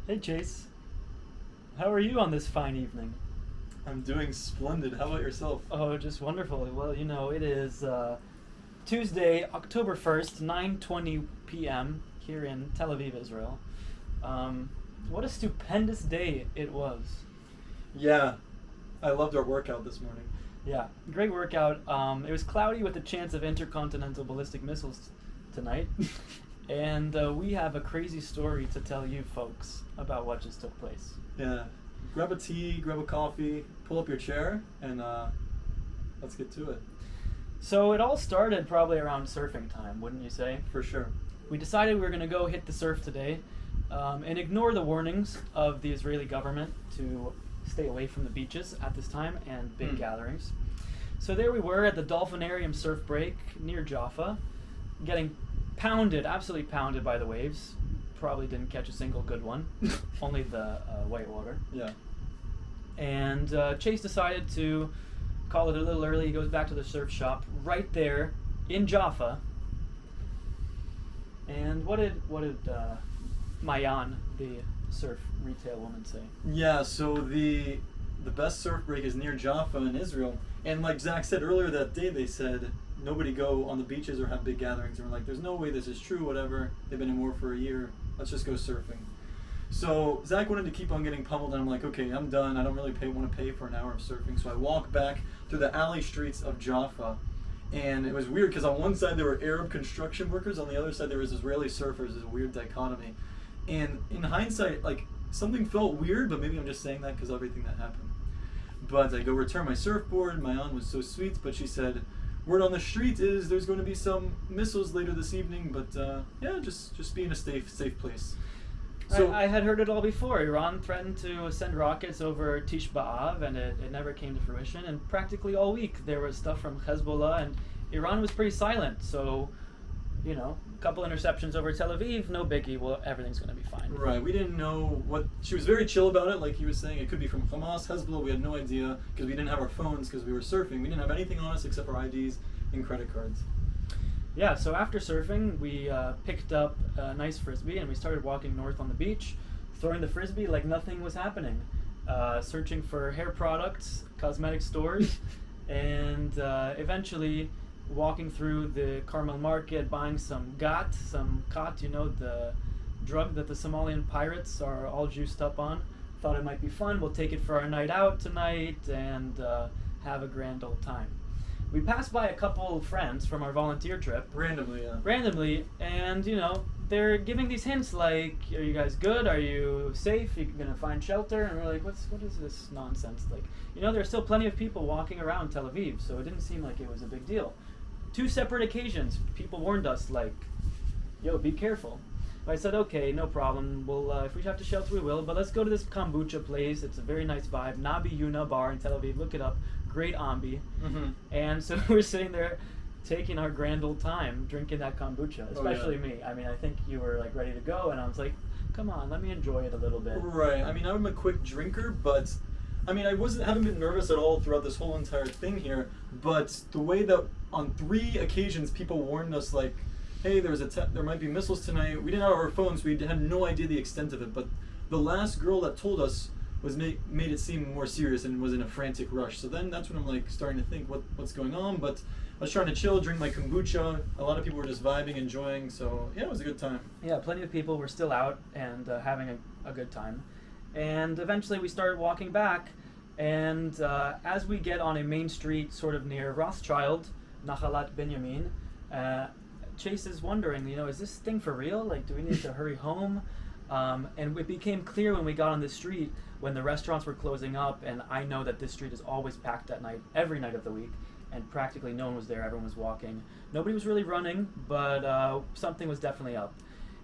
Hey Chase, how are you on this fine evening? I'm doing splendid. How about yourself? Oh, just wonderful. Well, it is Tuesday, October 1st, 9:20 p.m. here in Tel Aviv, Israel. What a stupendous day it was. Yeah, I loved our workout this morning. Yeah, great workout. It was cloudy with a chance of intercontinental ballistic missiles tonight. And we have a crazy story to tell you folks about what just took place. Yeah, grab a tea, grab a coffee, pull up your chair, and let's get to it. So it all started probably around surfing time, wouldn't you say? For sure. We decided we were going to go hit the surf today and ignore the warnings of the Israeli government to stay away from the beaches at this time and big gatherings. So there we were at the Dolphinarium surf break near Jaffa, getting absolutely pounded by the waves. Probably didn't catch a single good one, only the white water. Yeah. And Chase decided to call it a little early. He goes back to the surf shop right there in Jaffa. And what did Mayan, the surf retail woman, say? Yeah. So the best surf break is near Jaffa in Israel, and like Zach said earlier that day, they said nobody go on the beaches or have big gatherings. And we're like, there's no way this is true. Whatever. They've been in war for a year. Let's just go surfing. So Zach wanted to keep on getting pummeled, and I'm like, okay, I'm done. I don't really want to pay for an hour of surfing. So I walk back through the alley streets of Jaffa, and it was weird because on one side there were Arab construction workers, on the other side there was Israeli surfers. It's a weird dichotomy. And in hindsight, like, something felt weird, but maybe I'm just saying that because of everything that happened. But I go return my surfboard. My aunt was so sweet, but she said, word on the street is there's going to be some missiles later this evening, but yeah, just be in a safe place. So I had heard it all before. Iran threatened to send rockets over Tish B'Av, and it never came to fruition. And practically all week there was stuff from Hezbollah, and Iran was pretty silent. So, a couple interceptions over Tel Aviv, no biggie. Well, everything's going to be fine. Right. We didn't know what. She was very chill about it, like he was saying. It could be from Hamas, Hezbollah. We had no idea because we didn't have our phones because we were surfing. We didn't have anything on us except our IDs and credit cards. Yeah, so after surfing, we picked up a nice frisbee and we started walking north on the beach, throwing the frisbee like nothing was happening, searching for hair products, cosmetic stores, and eventually walking through the Carmel market, buying some gat, the drug that the Somalian pirates are all juiced up on. Thought it might be fun. We'll take it for our night out tonight and have a grand old time. We passed by a couple of friends from our volunteer trip. Randomly, and they're giving these hints like, are you guys good? Are you safe? Are you going to find shelter? And we're like, what is this nonsense? Like, there's still plenty of people walking around Tel Aviv, so it didn't seem like it was a big deal. 2 separate occasions, people warned us like, yo, be careful. I said, okay, no problem. We'll, if we have to shelter, we will. But let's go to this kombucha place. It's a very nice vibe. Nabi Yuna bar in Tel Aviv. Look it up. Great ambi. Mm-hmm. And so we're sitting there taking our grand old time drinking that kombucha, especially me. I mean, I think you were like ready to go, and I was like, come on, let me enjoy it a little bit. Right. I mean, I'm a quick drinker, but I mean, haven't been nervous at all throughout this whole entire thing here. But the way that on 3 occasions people warned us, like, hey, there might be missiles tonight. We didn't have our phones. We had no idea the extent of it. But the last girl that told us was made it seem more serious and was in a frantic rush. So then that's when I'm like starting to think what's going on. But I was trying to chill, drink my kombucha. A lot of people were just vibing, enjoying. So yeah, it was a good time. Yeah, plenty of people were still out and having a good time. And eventually we started walking back. And as we get on a main street sort of near Rothschild, Nahalat Benjamin, Chase is wondering, is this thing for real? Like, do we need to hurry home? And it became clear when we got on the street, when the restaurants were closing up, and I know that this street is always packed at night, every night of the week, and practically no one was there, everyone was walking. Nobody was really running, but something was definitely up.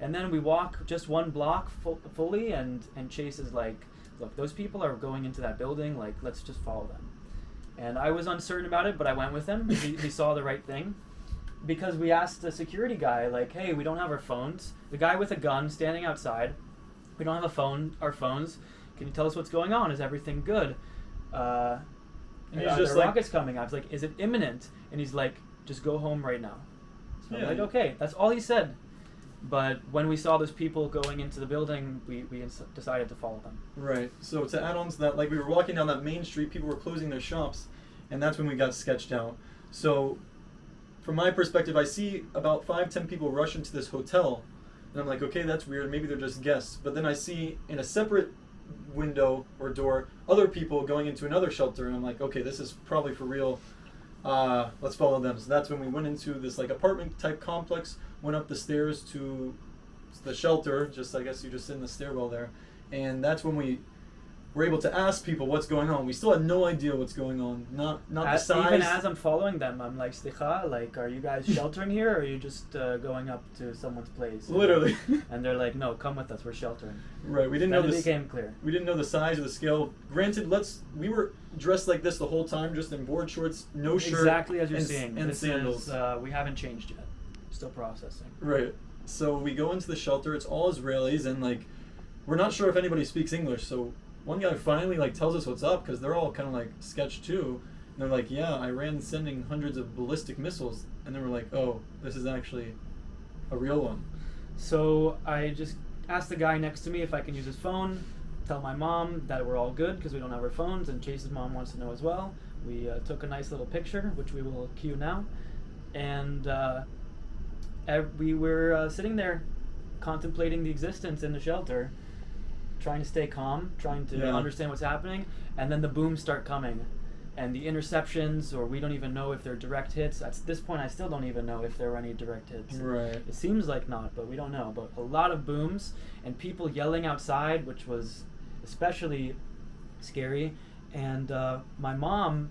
And then we walk just 1 block fully, and Chase is like, look, those people are going into that building, like, let's just follow them. And I was uncertain about it, but I went with him. He saw the right thing. Because we asked the security guy, like, hey, we don't have our phones. The guy with a gun standing outside. We don't have our phones. Can you tell us what's going on? Is everything good? And he's just like, rockets coming. I was like, is it imminent? And he's like, just go home right now. So yeah, I'm like, okay. That's all he said. But when we saw those people going into the building, we decided to follow them. Right. So to add on to that, like we were walking down that main street, people were closing their shops, and that's when we got sketched out. So from my perspective, I see about 5-10 people rush into this hotel, and I'm like, okay, that's weird. Maybe they're just guests. But then I see in a separate window or door other people going into another shelter, and I'm like, okay, this is probably for real. Let's follow them. So that's when we went into this like apartment type complex, went up the stairs to the shelter, just I guess you just sit in the stairwell there, and that's when we were able to ask people what's going on. We still had no idea what's going on. Not the size. Even as I'm following them, I'm like, Slicha, like, are you guys sheltering here, or are you just going up to someone's place? Literally. And they're like, no, come with us, we're sheltering. Right. We didn't know Then it this. became clear. We didn't know the size or the scale. Granted, we were dressed like this the whole time, just in board shorts, no shirt, Exactly as you're and, seeing. and This sandals. is, we haven't changed yet. Still processing. Right. So we go into the shelter. It's all Israelis, and like, we're not sure if anybody speaks English. So one guy finally like tells us what's up, because they're all kind of like sketched too. And they're like, yeah, Iran's sending hundreds of ballistic missiles. And then we're like, oh, this is actually a real one. So I just asked the guy next to me if I can use his phone, tell my mom that we're all good because we don't have our phones, and Chase's mom wants to know as well. We took a nice little picture, which we will cue now. And we were sitting there contemplating the existence in the shelter, trying to stay calm, trying to understand what's happening, and then the booms start coming. And the interceptions, or we don't even know if they're direct hits. At this point, I still don't even know if there were any direct hits. Right. It seems like not, but we don't know. But a lot of booms and people yelling outside, which was especially scary. And my mom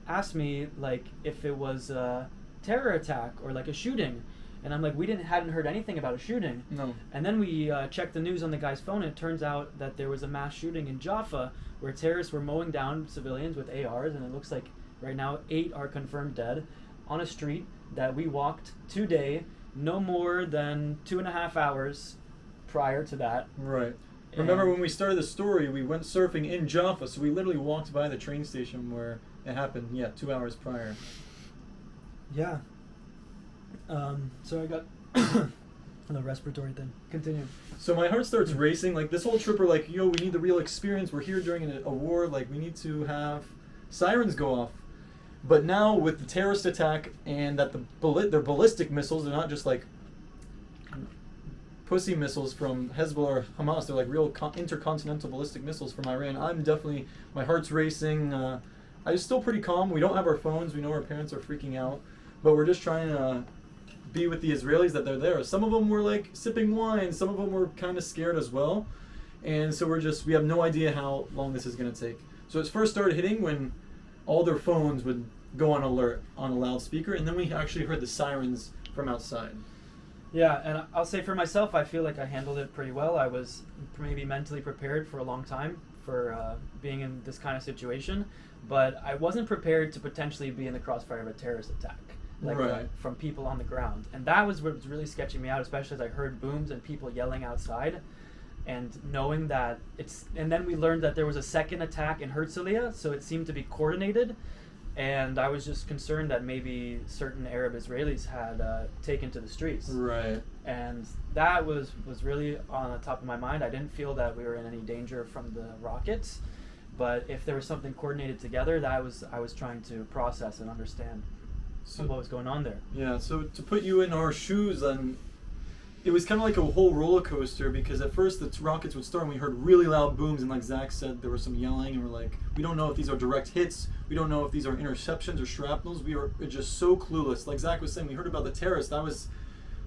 asked me like if it was a terror attack or like a shooting. And I'm like, we hadn't heard anything about a shooting. No. And then we checked the news on the guy's phone, and it turns out that there was a mass shooting in Jaffa where terrorists were mowing down civilians with ARs, and it looks like right now 8 are confirmed dead on a street that we walked today, no more than 2.5 hours prior to that. Right. Remember when we started the story, we went surfing in Jaffa, so we literally walked by the train station where it happened, 2 hours prior. Yeah. So I got the respiratory thing. Continue. So my heart starts racing. Like this whole trip, we're like, we need the real experience. We're here during a war. Like we need to have sirens go off. But now with the terrorist attack and that they're ballistic missiles, they're not just like pussy missiles from Hezbollah or Hamas. They're like real intercontinental ballistic missiles from Iran. My heart's racing. I'm still pretty calm. We don't have our phones. We know our parents are freaking out. But we're just trying to be with the Israelis that they're there. Some of them were like sipping wine. Some of them were kind of scared as well. And so we have no idea how long this is going to take. So it first started hitting when all their phones would go on alert on a loudspeaker. And then we actually heard the sirens from outside. Yeah, and I'll say for myself, I feel like I handled it pretty well. I was maybe mentally prepared for a long time for being in this kind of situation. But I wasn't prepared to potentially be in the crossfire of a terrorist attack. From people on the ground. And that was what was really sketching me out, especially as I heard booms and people yelling outside, and knowing that and then we learned that there was a second attack in Herzliya, so it seemed to be coordinated, and I was just concerned that maybe certain Arab Israelis had taken to the streets. Right. And that was really on the top of my mind. I didn't feel that we were in any danger from the rockets, but if there was something coordinated together, that I was trying to process and understand. So what was going on there? Yeah, so to put you in our shoes, it was kind of like a whole roller coaster, because at first the rockets would start and we heard really loud booms, and like Zach said, there was some yelling, and we're like, we don't know if these are direct hits, we don't know if these are interceptions or shrapnels. We are just so clueless. Like Zach was saying, we heard about the terrorist. That was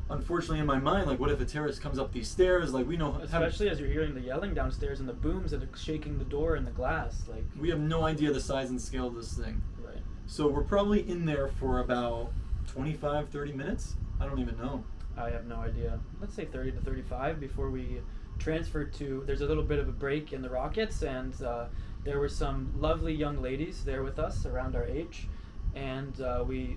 unfortunately in my mind, like, what if a terrorist comes up these stairs? Like, we know, especially as you're hearing the yelling downstairs and the booms that are shaking the door and the glass. Like, we have no idea the size and scale of this thing. Right. So we're probably in there for about 25-30 minutes. I don't even know. I have no idea. Let's say 30 to 35 before we transferred to. There's a little bit of a break in the rockets, and there were some lovely young ladies there with us around our age, and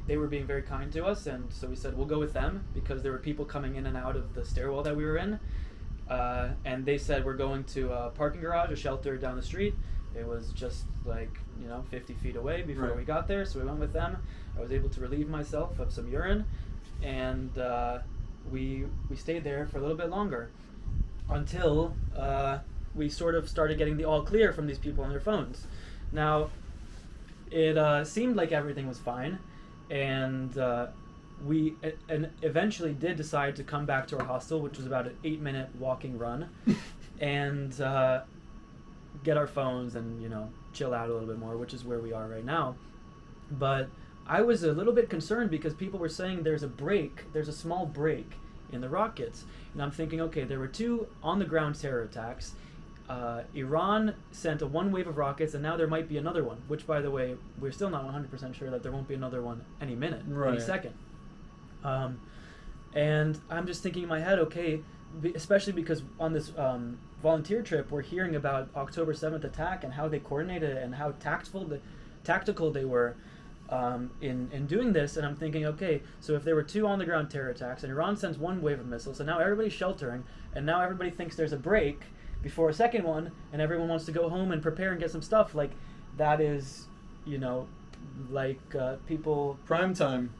they were being very kind to us, and so we said we'll go with them because there were people coming in and out of the stairwell that we were in, and they said we're going to a parking garage, a shelter down the street. It was just like 50 feet away before we got there, so we went with them. I was able to relieve myself of some urine, and we stayed there for a little bit longer until we sort of started getting the all clear from these people on their phones. Now, it seemed like everything was fine, and we eventually did decide to come back to our hostel, which was about an 8-minute walking run, and get our phones and, you know, chill out a little bit more, which is where we are right now. But I was a little bit concerned because people were saying there's a small break in the rockets. And I'm thinking, okay, there were 2 on-the-ground terror attacks. Iran sent one wave of rockets, and now there might be another one, which, by the way, we're still not 100% sure that there won't be another one any minute, any second. And I'm just thinking in my head, okay, especially because on this volunteer trip, we're hearing about October 7th attack and how they coordinated it and how tactical they were in doing this. And I'm thinking, okay, so if there were 2 on-the-ground terror attacks and Iran sends one wave of missiles, and now everybody's sheltering, and now everybody thinks there's a break before a second one, and everyone wants to go home and prepare and get some stuff, like, that is, you know, like people... Prime time.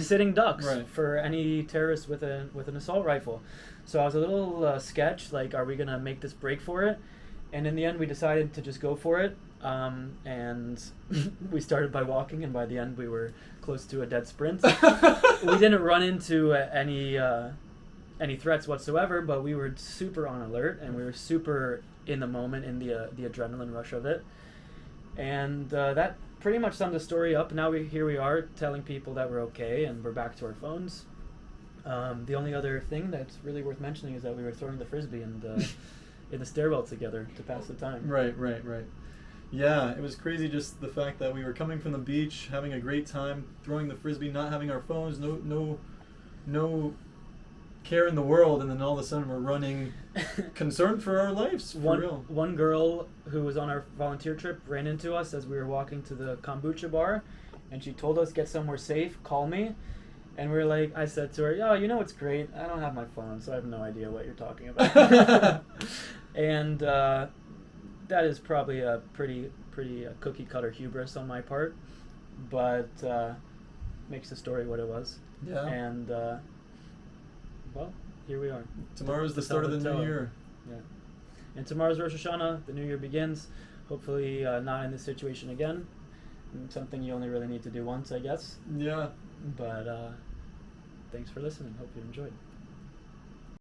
Sitting ducks Right. for any terrorist with an assault rifle. So I was a little sketched, like, are we going to make this break for it? And in the end, we decided to just go for it. And we started by walking, and by the end, we were close to a dead sprint. We didn't run into any threats whatsoever, but we were super on alert, and we were super in the moment, in the adrenaline rush of it. And that pretty much summed the story up. Now here we are telling people that we're okay, and we're back to our phones. The only other thing that's really worth mentioning is that we were throwing the frisbee in the stairwell together to pass the time. Right. Yeah, it was crazy, just the fact that we were coming from the beach, having a great time, throwing the frisbee, not having our phones, no care in the world, and then all of a sudden we're running, concerned for our lives, for real. One girl who was on our volunteer trip ran into us as we were walking to the kombucha bar, and she told us, get somewhere safe, call me. And we were like, I said to her, "Oh, you know what's great? I don't have my phone, so I have no idea what you're talking about." And that is probably a pretty cookie cutter hubris on my part, but makes the story what it was. Yeah. And well, here we are. Tomorrow's the start of the new year. Yeah. And tomorrow's Rosh Hashanah. The new year begins. Hopefully not in this situation again. Something you only really need to do once, I guess. Yeah. But thanks for listening. Hope you enjoyed.